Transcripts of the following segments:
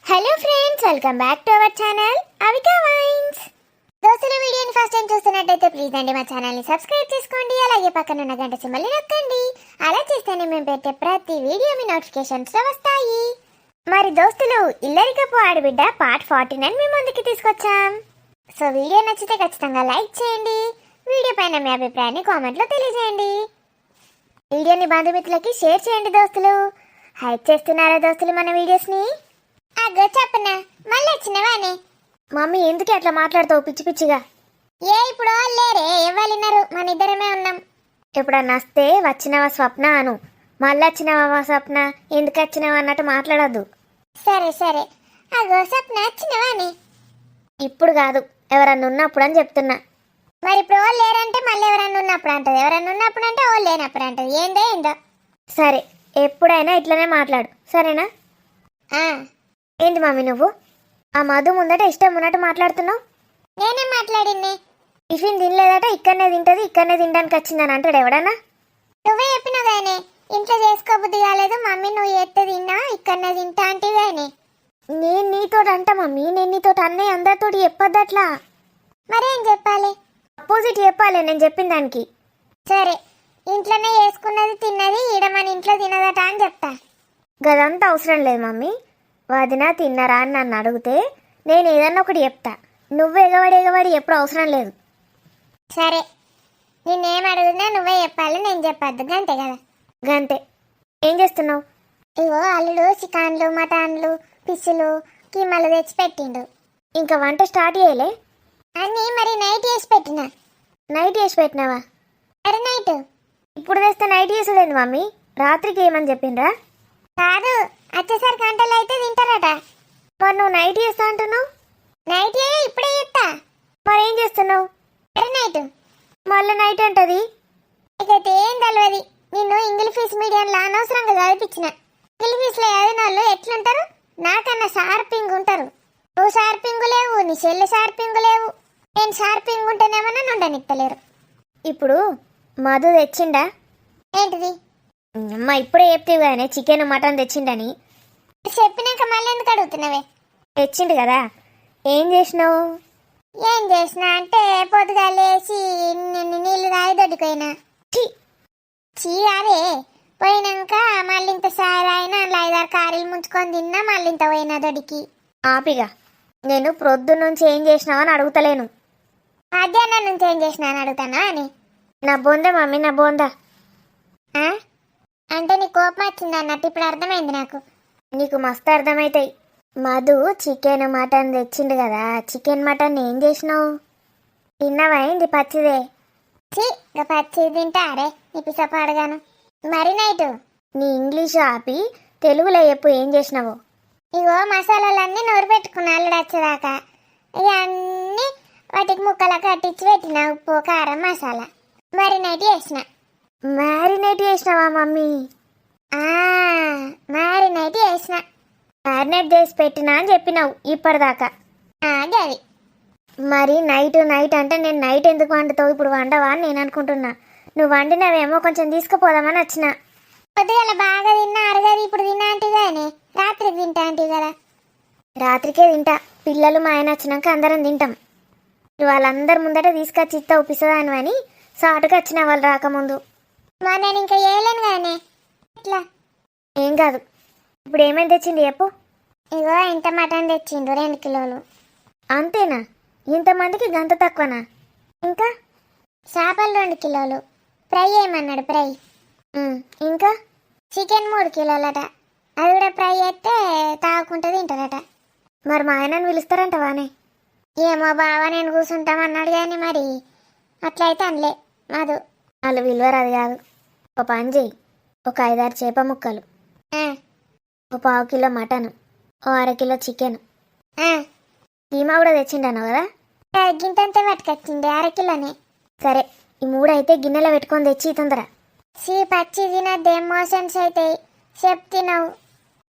Hello friends, welcome back to our channel Avika Vines. దోస్తుల వీడియోని first time చూస్తున్నట్టయితే please అండి మా ఛానల్ని సబ్స్క్రైబ్ చేసుకోండి. అలాగే పక్కన ఉన్న గంట సింబల్ని నొక్కండి. అలా చేస్తేనే మేము పెట్టే ప్రతి వీడియో మీ నోటిఫికేషన్స్లో వస్తాయి. మరి దోస్తులు, ఇల్లరికపు ఆడబిడ్డ పార్ట్ 49 మీ ముందుకి తీసుకొచ్చాం. సో వీడియో నచ్చితే ఖచ్చితంగా లైక్ చేయండి. వీడియో పైన మీ అభిప్రాయాన్ని కామెంట్లో తెలియజేయండి. వీడియోని బంధుమిత్రులకి షేర్ చేయండి దోస్తులు. హైప్ చేస్తున్నారా దోస్తులు మన వీడియోస్ని? అగ్గో చెప్పనా, మళ్ళీ వచ్చినవానే. మమ్మీ ఎందుకు అట్లా మాట్లాడతావు పిచ్చి పిచ్చిగా? ఇప్పుడు లేరే, ఎవరిన్నారు, మన ఇద్దరమే ఉన్నాం. ఎప్పుడన్నా వస్తే వచ్చినవా స్వప్న అను, మళ్ళీ వచ్చినవా స్వప్న, ఎందుకు వచ్చినవా అన్నట్టు మాట్లాడద్దు. సరే సరే, అగో స్వప్న వచ్చినవానే. ఇప్పుడు కాదు, ఎవరన్నా ఉన్నప్పుడు అని చెప్తున్నా. మరి ఇప్పుడు వాళ్ళు లేరంటే మళ్ళీ ఎవరన్నా ఉన్నప్పుడు అంటది, ఎవరన్నా ఉన్నప్పుడు అంటే వాళ్ళు లేనప్పుడు అంటది. ఏందో సరే, ఎప్పుడైనా ఇట్లనే మాట్లాడు, సరేనా? ఏంటి మమ్మీ నువ్వు ఆ మధు ముందట ఇష్టం ఉన్నట్టు మాట్లాడుతున్నావు? నేనే మాట్లాడింది. టిఫిన్ తినలేదట, ఇక్కడనే తింటది, ఇక్కడనే తినడానికి వచ్చిందని అంటాడు ఎవడన్నా? నువ్వే చెప్పినావు కానీ ఇంట్లో చేసుకోబుద్ది కాలేదు, మమ్మీ నువ్వు ఎత్తే తిన్నా ఇక్కడనే తింటా అంటే కానీ. నేను నీతో అంట మమ్మీ, నేను నీతో అన్నయ్య అందరితో చెప్పొద్దు అట్లా. మరేం చెప్పాలి? అపోజిట్ చెప్పాలి నేను చెప్పిన దానికి. సరే, ఇంట్లోనే చేసుకున్నది తిన్నది, ఈడ మన ఇంట్లో తినదట అని చెప్తా. గదంతా అవసరం లేదు మమ్మీ. వదిన తిన్నారా అని నన్ను అడిగితే నేను ఏదన్నా ఒకటి చెప్తా. నువ్వు ఎగవాడి ఎప్పుడు అవసరం లేదు. సరే, నేనేం అడుగుతున్నా నువ్వే చెప్పాలి, నేను చెప్పద్దు, గంతే కదా? గంతే. ఏం చేస్తున్నావు? ఇవో అల్లుడు చికాన్లు, మటన్లు, పిస్సులు, కీమలు తెచ్చి పెట్టిండు. ఇంకా వంట స్టార్ట్ చేయలే? అన్నీ మరి నైట్ చేసి పెట్టినా. నైట్ చేసి పెట్టినావా? అరే నైట్. ఇప్పుడు తెస్తే నైట్ చేసుడేంది మమ్మీ? రాత్రికి ఏమని చెప్పిండ్రా? కాదు, వచ్చేసరికి గంటలు అయితే తింటారట. మరి నువ్వు నైట్ చేస్తా అంటున్నావు? నైట్ ఇప్పుడే చేస్తా. మరేం చేస్తున్నావు? అరే నైట్. మళ్ళీ నైట్ అంటది. ఇకైతే ఏం తెలియదు. నిన్ను ఇంగ్లీష్ ఫీస్ మీడియంలో అనవసరంగా చదివించిన. ఇంగ్లీష్ ఫీస్లో చదివిన వాళ్ళు ఎట్లుంటారు? నాకన్నా షార్పింగ్ ఉంటారు. నువ్వు షార్పింగ్ లేవు, నీ చెల్లి షార్పింగ్ లేవు. నేను షార్పింగ్ ఉంటేనేమన్నా నుండనిత్తలేరు. ఇప్పుడు మధు తెచ్చిండా? ఏంటిది అమ్మ? ఇప్పుడే చెప్తేవి కానీ చికెన్ మటన్ తెచ్చిండని. చెప్పినాక మళ్ళీ ఎందుకు అడుగుతున్నావే? తెచ్చిండు కదా, ఏం చేసినావు? ఏం చేసినా అంటే పొద్దుగా లేచి నీళ్ళు తాగి దొడ్డిపోయినా. చీ అదే పోయినాక మళ్ళీ ఇంత సారి అయినా అందులో 5-6 కారీలు ముంచుకొని తిన్నా, మళ్ళీ ఇంత పోయినా దొడ్డికి. ఆపిగా, నేను ప్రొద్దున నుంచి ఏం చేసినావు అని అడుగుతలేను, మధ్యాహ్నం నుంచి ఏం చేసినా అని అడుగుతానా అని. నా బొంద మమ్మీ, నా బొంద. అంటే నీ కోపం వచ్చింది అన్నట్టు ఇప్పుడు అర్థమైంది నాకు. నీకు మస్తు అర్థమవుతాయి. మధు చికెన్ మటన్ తెచ్చిండు కదా, చికెన్ మటన్ ఏం చేసినావు? తిన్నావా ఏంది పచ్చిదే? పచ్చి తింటారే నీ పిసపాడుగాను. మరి నైట్ నీ ఇంగ్లీష్ ఆపి తెలుగులో చెప్పు ఏం చేసినావు? ఇగో మసాలాలన్నీ నూరు పెట్టుకున్నా అల్లుడు వచ్చేదాకా. ఇక అన్నీ వాటికి ముక్కలా కట్టించి పెట్టిన, ఉప్పు కారం మసాలా. మ్యారినేట్ చేసిన. మ్యారినేట్ చేసినావా మమ్మీ? మ్యారినేట్ చేసిన. మ్యారినేట్ చేసి పెట్టినా అని చెప్పినావు ఇప్పటిదాకా. అది మరి నైట్ అంటే నేను నైట్ ఎందుకు వండుతావు? ఇప్పుడు వండవా అని నేను అనుకుంటున్నా. నువ్వు వండినవేమో కొంచెం తీసుకుపోదామని వచ్చిన. పొద్దుగల బాగా తిన్నా అరగది, ఇప్పుడు తిన్నా అంటే కానీ రాత్రికి తింటా అంటే కదా. రాత్రికే తింటా, పిల్లలు మా ఆయన వచ్చినాక అందరం తింటాం. వాళ్ళందరి ముందట తీసుకొచ్చి ఇస్తావు పిసదాను అని సాటుగా వచ్చిన వాళ్ళు రాకముందు. మరి నేను ఇంకా వేయలేను కానీ ఇట్లా ఏం కాదు. ఇప్పుడు ఏమేమి తెచ్చిండు చెప్పు? ఇగో ఇంత మటన్ తెచ్చిండు 2 కిలోలు. అంతేనా? ఇంతమందికి గంత తక్కువనా? ఇంకా చేపలు 2 కిలోలు. ఫ్రై ఏమన్నాడు? ఫ్రై. ఇంకా చికెన్ 3 కిలోలట. అది కూడా ఫ్రై అయితే తాగుకుంటూ తింటారట. మరి మా ఆయనను పిలుస్తారంట వానే? ఏమో బావా, నేను కూర్చుంటామన్నాడు కానీ మరి అట్లయితే అనలే మాదు. వాళ్ళు విలువరు, అది కాదు. ఒక పని చేయి, ఒక 5-6 చేప ముక్కలు, ఒక 1/2 కిలో మటన్, ఓ 1/2 కిలో చికెన్. కీమా కూడా తెచ్చిండాను కదా? గింతంతా పట్టుకొచ్చింది 1/2 కిలోనే. సరే, ఈ 3 అయితే గిన్నెలో పెట్టుకొని తెచ్చి తొందర. పచ్చి తినద్దే, మోషన్స్ అవుతాయి. చెప్తున్నావు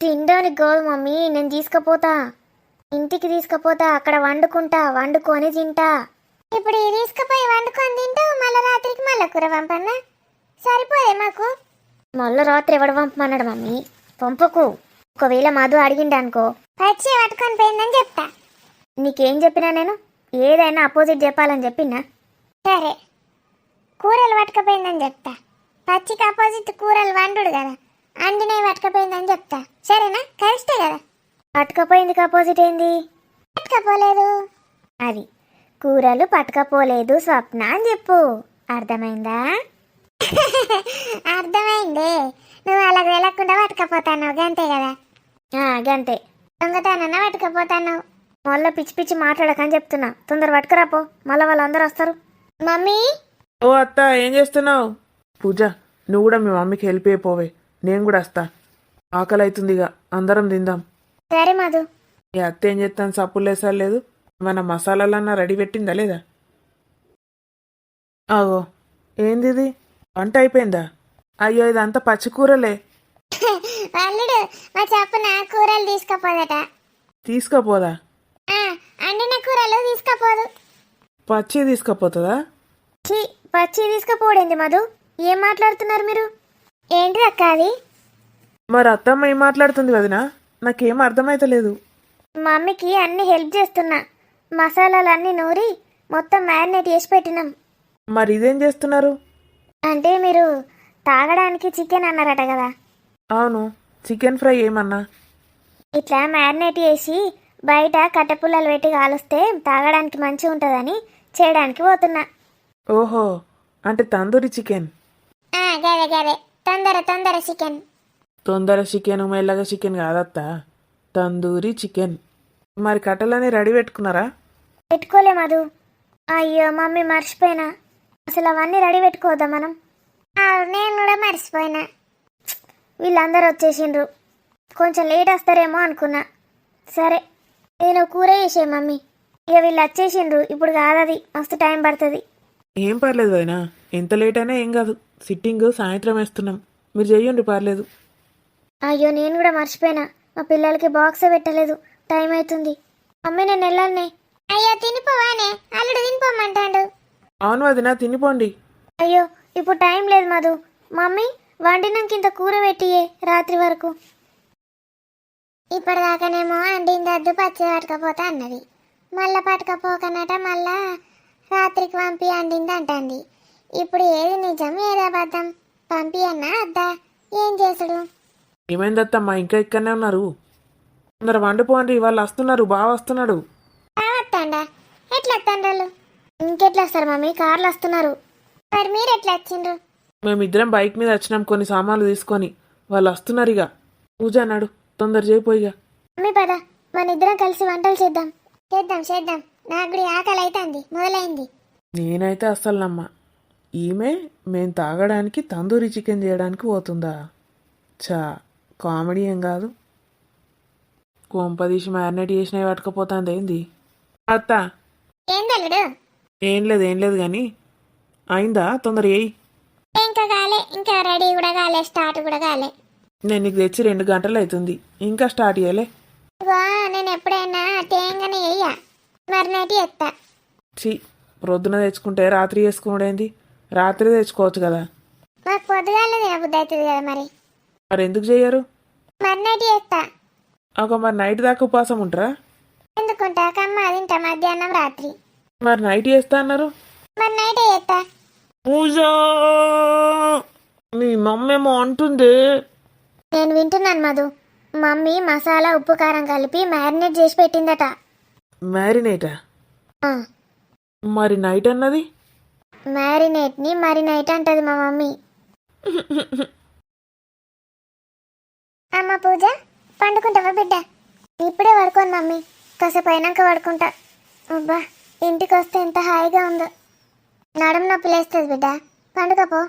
తినడానికి కాదు మమ్మీ, నేను తీసుకుపోతా, ఇంటికి తీసుకుపోతా, అక్కడ వండుకొని తింటా. ఇప్పుడు తీసుకుపోయి వండుకొని తింటావు, మళ్ళీ రాత్రికి మళ్ళీ కూర పంపన్నా? సరిపోదే మాకు. మళ్ళీ రాత్రి ఎవడు పంపమన్నాడు మమ్మీ? పంపకు. ఒకవేళ మధు అడిగిండు అనుకో, పచ్చి పట్టుకొని పోయిందని చెప్తా. నీకేం చెప్పినా నేను? ఏదైనా అపోజిట్ చెప్పాలని చెప్పినా? సరే, కూరలు పట్టుకపోయిందని చెప్తా. పచ్చికి అపోజిట్ కూరలు వండుడు కదా, అండినవి పట్టుకపోయిందని చెప్తా. సరేనా? కరెక్టే కదా. పట్టుకపోయిందికి అపోజిట్ ఏంది? పట్టుకపోలేదు. అది కూరలు పట్టుకపోలేదు స్వప్న అని చెప్పు. అర్థమైందా? అర్థమైంది. నువ్వు అలా వెళ్ళకుండా పట్టుకపోతాను గంతే కదా. గంతే. దొంగతనన్నా పట్టుకపోతాను. మళ్ళీ పిచ్చి పిచ్చి మాట్లాడకని చెప్తున్నా. తొందర పట్టుకురాపో, మళ్ళీ వాళ్ళందరూ వస్తారు. మమ్మీ. ఓ అత్త, ఏం చేస్తున్నావు? పూజ, నువ్వు కూడా మీ మమ్మీకి హెల్ప్ అయిపోవే, నేను కూడా వస్తా. ఆకలి అవుతుందిగా, అందరం తిందాం. సరే మధు. ఈ అత్త ఏం చేస్తాను, సప్పులు వేసారు లేదు. మన మసాలాలన్నా రెడీ పెట్టిందా లేదా? ఆగో, ఏంది ఇది? వంట అయిపోయిందా? అయ్యో, ఇదంతా పచ్చికూరలే. అల్లుడు మా చెప్పున కూరలు తీసుకపోదట. తీసుకపోదా? అండిన కూరలు తీసుకపోదు. పచ్చి తీసుకపోతుందా? పచ్చి తీసుకపోడింది మధు. ఏం మాట్లాడుతున్నారు మీరు? ఏంటి అక్క అది? మరి అత్తమ్మ ఏం మాట్లాడుతుంది వదినా? నాకేం అర్థమైతలేదు. మమ్మీకి అన్ని హెల్ప్ చేస్తున్నా. మసాలాలన్నీ నూరి మొత్తం మ్యారినేట్ చేసి పెట్టినాం. మరి ఇదేం చేస్తున్నారు? అంటే మీరు తాగడానికి చికెన్ అన్నారట కదా. అవును, చికెన్ ఫ్రై ఏమన్నా? ఇట్లా మ్యారినేట్ చేసి బయట కట్టెపుల్లలు పెట్టి కాలుస్తే తాగడానికి మంచిగా ఉంటుందని చేయడానికి పోతున్నా. ఓహో, అంటే తందూరి చికెన్. గదే గదే, తొందర చికెన్. తొందర చికెన్, మెల్లగా చికెన్ కాదత్త, తందూరి చికెన్. మరి కట్టెలని రెడీ పెట్టుకున్నారా? పెట్టుకోలే మధు. అయ్యో మమ్మీ, మర్చిపోయినా. అసలు అవన్నీ రెడీ పెట్టుకోవద్దా మనం? నేను కూడా మర్చిపోయినా. వీళ్ళందరూ వచ్చేసిండ్రు, కొంచెం లేట్ వస్తారేమో అనుకున్నా. సరే, నేను కూర చేసే మమ్మీ. ఇక వీళ్ళు వచ్చేసిండ్రు, ఇప్పుడు కాదది, మస్తు టైం పడుతుంది. ఏం పర్లేదు వదినా, ఎంత లేట్ అయినా ఏం కాదు. సిట్టింగ్ సాయంత్రం వేస్తున్నాం, మీరు చెయ్యండి, పర్లేదు. అయ్యో, నేను కూడా మర్చిపోయినా. మా పిల్లలకి బాక్స్ పెట్టలేదు, టైం అవుతుంది. మమ్మీ, నేను వెళ్ళాలనే. అయ్యో తినిపోవానే, అల్లుడు తినిపోమంటాడు. అవును వదినా, తినిపోండి. అయ్యో, ఇప్పుడు టైం లేదు మధు. మమ్మీ, వండినాక ఇంత కూర పెట్టియే రాత్రి వరకు. ఇప్పటిదాకానేమో అండిందద్దు పచ్చి పట్టుకపోతా అన్నది. మళ్ళా పట్టుకపోకనట, మళ్ళా రాత్రికి పంపి అండింది అంటుంది. ఇప్పుడు ఏది నిజం ఏది అబద్ధం? పంపి అన్నా అద్దా? ఏం చేసుడు? ఏమైందత్తమ్మా, ఇంకా ఇక్కడనే ఉన్నారు? అందరు వండిపోండి, వాళ్ళు వస్తున్నారు, బాగా వస్తున్నాడు. వస్తాండా? ఎట్లా వస్తాండ్రు? ఇంకెట్లా వస్తారు మమ్మీ? కార్లు వస్తున్నారు. మరి మీరు ఎట్లా వచ్చిండ్రు? మేమిద్దరం బైక్ మీద వచ్చినాం, కొన్ని సామాన్లు తీసుకొని. వాళ్ళు వస్తున్నారు. ఇక పూజ అన్నాడు, తొందర చేయిపోయిగా. మమ్మీ పద, మన ఇద్దరం కలిసి వంటలు చేద్దాం. చేద్దాం. నాకు కూడా ఆకలి అవుతుంది, మొదలైంది. నేనైతే అస్సలు నమ్మ. ఈమె మేం తాగడానికి తందూరి చికెన్ చేయడానికి పోతుందా? చా, కామెడీ ఏం కాదు. కొంపదీసి మ్యారినేట్ చేసినవి పట్టుకపోతుంది ఏంది? అత్త, ఏందల్లుడు? ఏం లేదు కానీ అయిందా? తొందర ఏయి. ఇంకా కాలే, ఇంకా రెడీ కూడా కాలే, స్టార్ట్ కూడా కాలే. నేను నీకు తెచ్చి 2 గంటలు అవుతుంది, ఇంకా స్టార్ట్ చేయలే. నేను ఎప్పుడైనా తేంగానే వేయ మరినటి ఎత్తా. ప్రొద్దున తెచ్చుకుంటే రాత్రి చేసుకునేది, రాత్రి తెచ్చుకోవచ్చు కదా. మాకు పొద్దుగాలే తినబుద్ధి అవుతుంది కదా. మరి ఎందుకు చెయ్యరు? మరినటి ఎత్తా. మరి నైట్ దాకా ఉపవాసం ఉంటారా? ఎందుకుంటా, కమ్మ తింటా మధ్యాహ్నం రాత్రి. మరి నైట్ చేస్తా అన్నారు. మరి నైటే ఎత్తా. పూజా, మీ మమ్మీ ఏమో అంటుంది. నేను వింటున్నాను మధు. మమ్మీ మసాలా ఉప్పు కారం కలిపి మ్యారినేట్ చేసి పెట్టిందట. మ్యారినేటా? మరి నైట్ అన్నది? మ్యారినేట్ని మరి నైట్ అంటది మా మమ్మీ. అమ్మ పూజ, పండుకుంటావా బిడ్డ? ఇప్పుడే పడుకోను మమ్మీ, కాసేపు అయినాక పడుకుంటా. అబ్బా, ఇంటికి వస్తే ఎంత హాయిగా ఉందో. నడుము నొప్పి లేస్తుంది బిడ్డ, పండుకపో.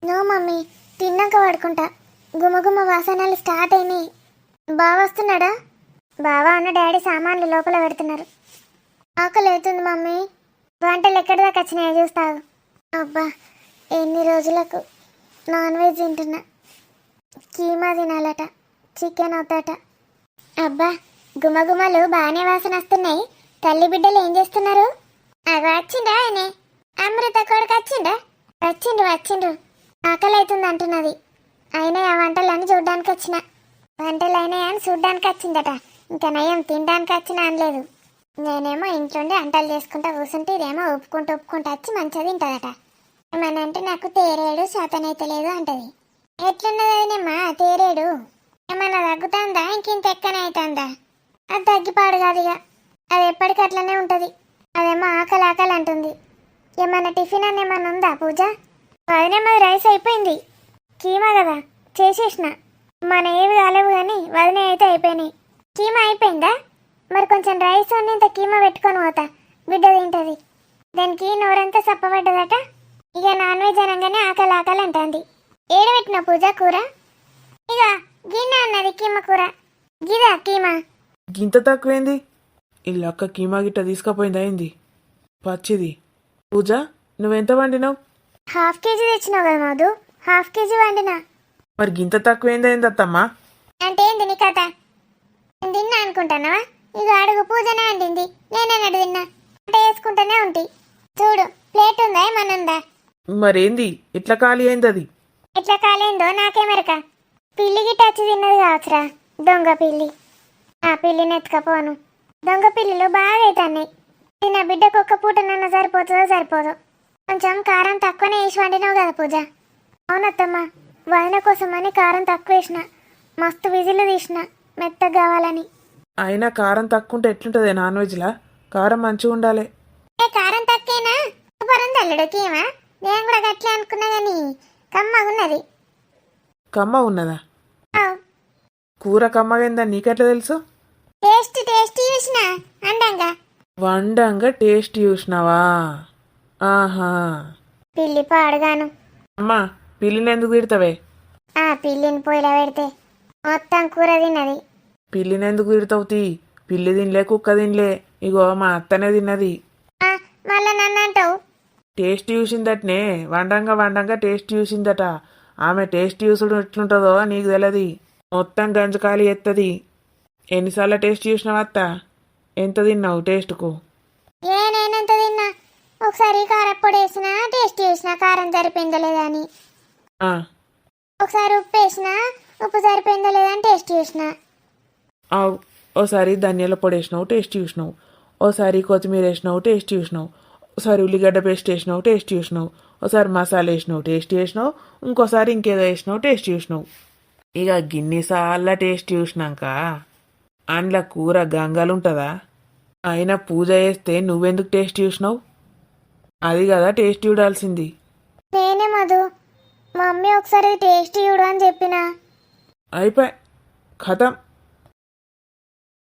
నో మమ్మీ, తిన్నాక పడుకుంటా. గుమగుమ వాసనలు స్టార్ట్ అయినాయి. బావ వస్తున్నాడా? బావ అన్న డాడీ సామాన్లు లోపల పెడుతున్నారు. ఆకలి అవుతుంది మమ్మీ. వంటలు ఎక్కడి దాకా వచ్చినాయో చూస్తావు. అబ్బా, ఎన్ని రోజులకు నాన్ వెజ్ తింటున్నా. కీమా తినాలట, చికెన్ అవుతాట. అబ్బా, గుమగుమలు బాగానే వాసన వస్తున్నాయి. తల్లి బిడ్డలు ఏం చేస్తున్నారు? అవి వచ్చిండా ఆయనే? అమృత కొడుకు వచ్చిండా? వచ్చిండు. ఆకలి అవుతుంది అంటున్నది. అయినా ఆ వంటలన్నీ చూడ్డానికి వచ్చిన. వంటలు అయినాయి అని చూడ్డానికి వచ్చిందట. ఇంకా నయం తినడానికి వచ్చిన అనలేదు. నేనేమో ఇంట్లోండి వంటలు చేసుకుంటా కూర్చుంటే ఇదేమో ఒప్పుకుంటూ వచ్చి మంచిగా తింటదట. ఏమన్నా అంటే నాకు తేరేడు శాతనైతే లేదు అంటది. ఎట్లున్నది అదినేమ్మా తేరేడు? ఏమన్నా తగ్గుతుందా ఇంకింత ఎక్కనే అవుతుందా? అది తగ్గిపాడు కాదు ఇక, అది ఎప్పటికీ అట్లనే ఉంటుంది. అదేమో ఆకలి ఆకలి అంటుంది. ఏమన్నా టిఫిన్ అని ఏమన్నా ఉందా పూజ? వదినేమో రైస్ అయిపోయింది, కీమా కదా చేసేసిన. మన ఏవి కాలేవు కానీ వదిన అయితే అయిపోయినాయి. కీమా అయిపోయిందా? మరి కొంచెం రైస్ అని ఇంత కీమా పెట్టుకొని పోతా, బిడ్డ తింటది. దానికి నోరంతా సప్పబడ్డదట. ఇక నాన్ వెజ్ అనగానే ఆకలి ఆకలి అంటుంది. ఏడబెట్టిన పూజ కూర? ఇక గిన్నె అన్నది కీమా కూర. గిదా కీమా? గింత తక్కువేంది? ఇల్లు అక్క కీమా గిట్ట తీసుకుపోయింది అయింది పచ్చిది. పూజ నువ్వెంత వండినావు? ½ కేజీ తెచ్చినావు కదా మధు, ½ కేజీ వండినా. మరి గింత తక్కువేంది అయింది అత్తమ్మా? అంటే ఏంది నీ కథ? నేను తిన్నా అనుకుంటున్నావా? ఇక అడుగు పూజనే వండింది, నేనేనడు తిన్నా. అంటే వేసుకుంటూనే ఉంటి. చూడు ప్లేట్ ఉందా ఏమన్నా ఉందా? మరేంది ఇట్లా ఖాళీ అయింది అది? ఎట్లా కాలేందో నాకేమెరక. పిల్లి గిట్ట వచ్చి తిన్నది కావచ్చురా, దొంగ పిల్లి. ఆ పిల్లిని ఎత్తుకపోను. దొంగ పిల్లులు బాగా అవుతున్నాయి. నా బిడ్డకు ఒక్క పూటనన్నా సరిపోతుందో సరిపోదో. కొంచెం కారం తక్కువనే వేసి వండినావు కదా పూజ. అవునత్తమ్మా, వదిన కోసమని కారం తక్కువ వేసిన. మస్తు విజిల్లు తీసిన మెత్తగా కావాలని. అయినా కారం తక్కువ ఉంటే ఎట్లుంటుంది నాన్ వెజ్లా? కారం మంచిగా ఉండాలి. ఏ కారం తక్కువేనా? సూపర్ అల్లుడు కీమా. నేను కూడా గట్లే అనుకున్నా కానీ కమ్మగున్నది. కమ్మ ఉన్నదా? ఆవ్. కూర కమ్మగైందని నీకెట్లా తెలుసు? టేస్ట్ చూసిన అండంగా. వండంగా టేస్ట్ చూసినావా? ఆహా. పిల్లి పాడుగాను. అమ్మా పిల్లిని ఎందుకు తిడతావే? ఆ పిల్లిని పొయ్యిలో పెడితే మొత్తం కూర తిన్నది. పిల్లిని ఎందుకు తిడతావు? తీ, పిల్లి తినలే కుక్క తినలే, ఇగో మా అత్తనే తిన్నది. ఆ, మళ్ళా నన్ను అంటావు? టేస్ట్ చూసిందటనే, వండంగా టేస్ట్ చూసిందట. ఆమె టేస్ట్ చూసుడు ఎట్లుంటుందో నీకు తెలియదు. మొత్తం గంజకాయలు ఎత్తది. ఎన్నిసార్లు టేస్ట్ చూసినావు అత్త? ఎంత తిన్నావు టేస్ట్కు? నేనెంత తిన్నా? ఒకసారి కారప్పొడి వేసిన టేస్ట్ చూసిన కారం సరిపోయిందో లేదా అని. ఆ, ఒకసారి ఉప్పు వేసిన ఉప్పు సరిపోయిందో లేదా అని టేస్ట్ చూసిన. ఓసారి ధనియాల పొడి వేసినావు టేస్ట్ చూసినావు, ఓసారి కొత్తిమీర వేసినావు టేస్ట్ చూసినావు, ఒకసారి ఉల్లిగడ్డ పేస్ట్ వేసినావు టేస్ట్ చూసినావు, ఒకసారి మసాలా వేసినావు టేస్ట్ చేసినావు, ఇంకోసారి ఇంకేదో వేసినావు టేస్ట్ చూసినావు. ఇక గిన్నిసార్లు టేస్ట్ చూసినాక అందులో కూర గంగలుంటుందా? అయినా పూజ చేస్తే నువ్వెందుకు టేస్ట్ చూసినావు? అది కదా టేస్ట్ చూడాల్సింది. నేనే మధు, మమ్మీ ఒకసారి టేస్ట్ చూడు అని చెప్పిన. అయిపోయి కథం.